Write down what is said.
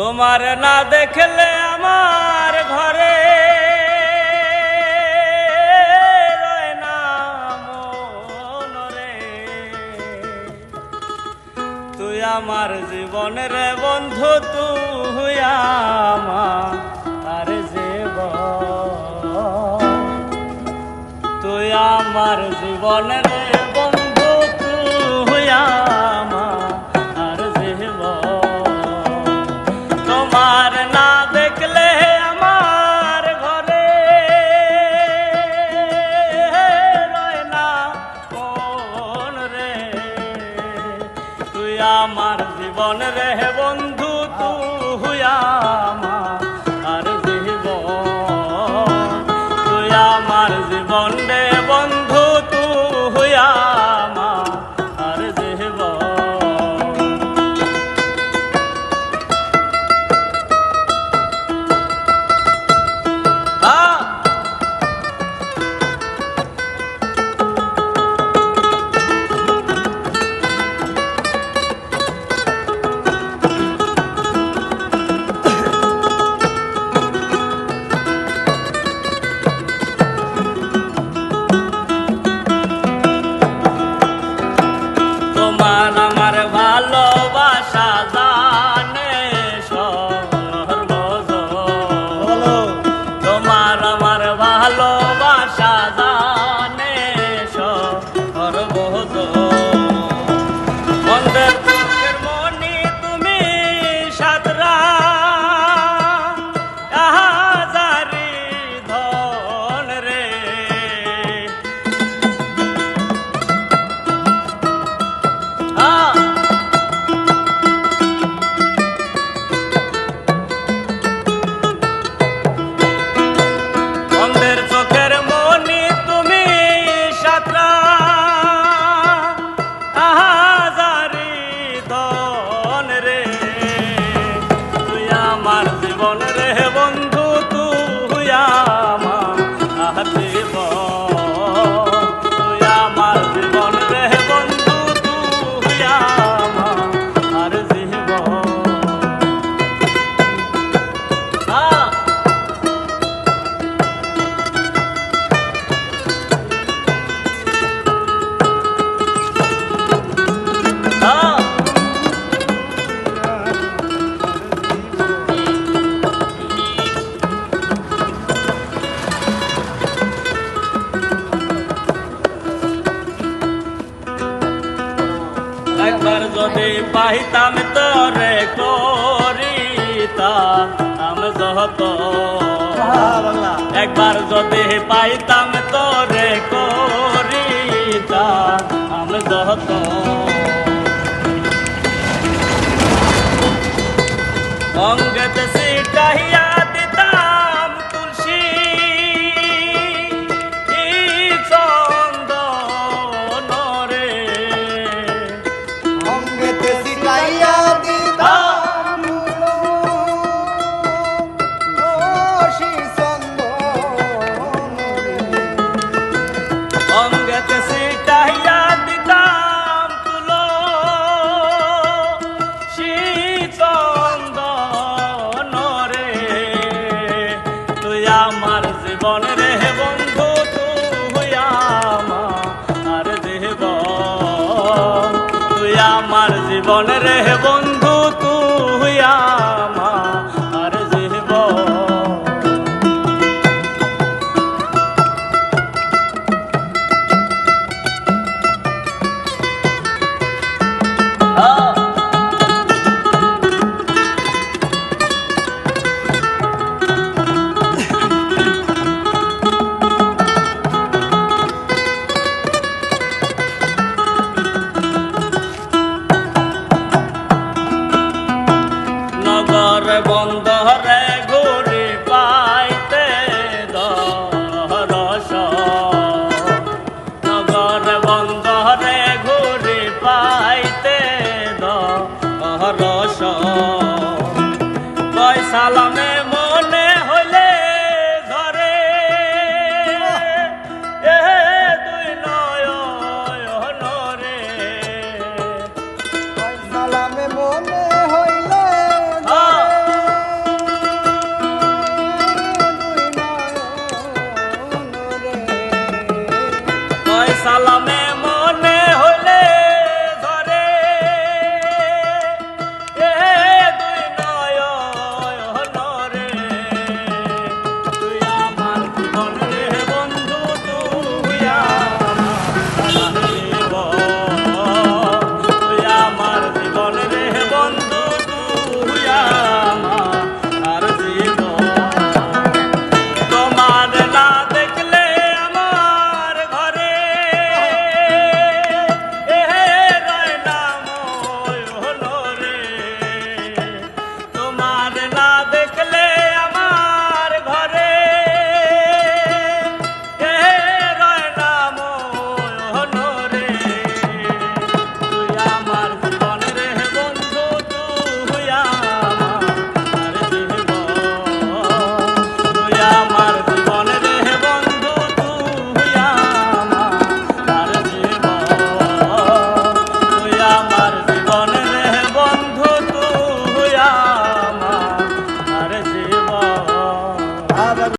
তোমার না দেখলে আমার ঘরে রয় না মন রে। তুই আমার জীবনের বন্ধু, তুই আমার জীবন, তুই আমার জীবনের বন্ধু, তুই আমার জীবন। তোমার না দেখলে আমার ঘরে রয় না মন রে। তুই আমার জীবন রে বন্ধু, তুই আমার জীবন, তুই আমার জীবন রে বন্ধু, তুই আমার জীবন। তোমার আমার ভালোবাসা জানে সর্বজন, তোমার আমার ভালোবাসা জানে সর্বজন। মন্দের চোখের মনি তুমি সাতরা হাজারি ধন রে। মন্দের চোখের মনি তুমি সাতরা হাজারি ধন রে। তুই আমার জীবন রে বন্ধু, তুই আমার জীবন, তুই আমার জীবন রে বন্ধু, তুই আমার জীবন। একবার যদি পাইতাম তোরে করিতাম যত, একবার যদি পাইতাম তোরে করিতাম যত। অঙ্গতে সিটাইয়া দিতাম তুলসী চন্দন রে। অঙ্গেতে সিটাইয়া দিতাম তুলসী চন্দন রে। অঙ্গতে সিটাইয়া দিতাম তুলসী চন্দন রে। তুই আমার জীবন রে বন্ধু, তুই আমার জীবন, তুই আমার জীবন রে বন্ধু, তুই আমার জীবন। নগর বন্দরে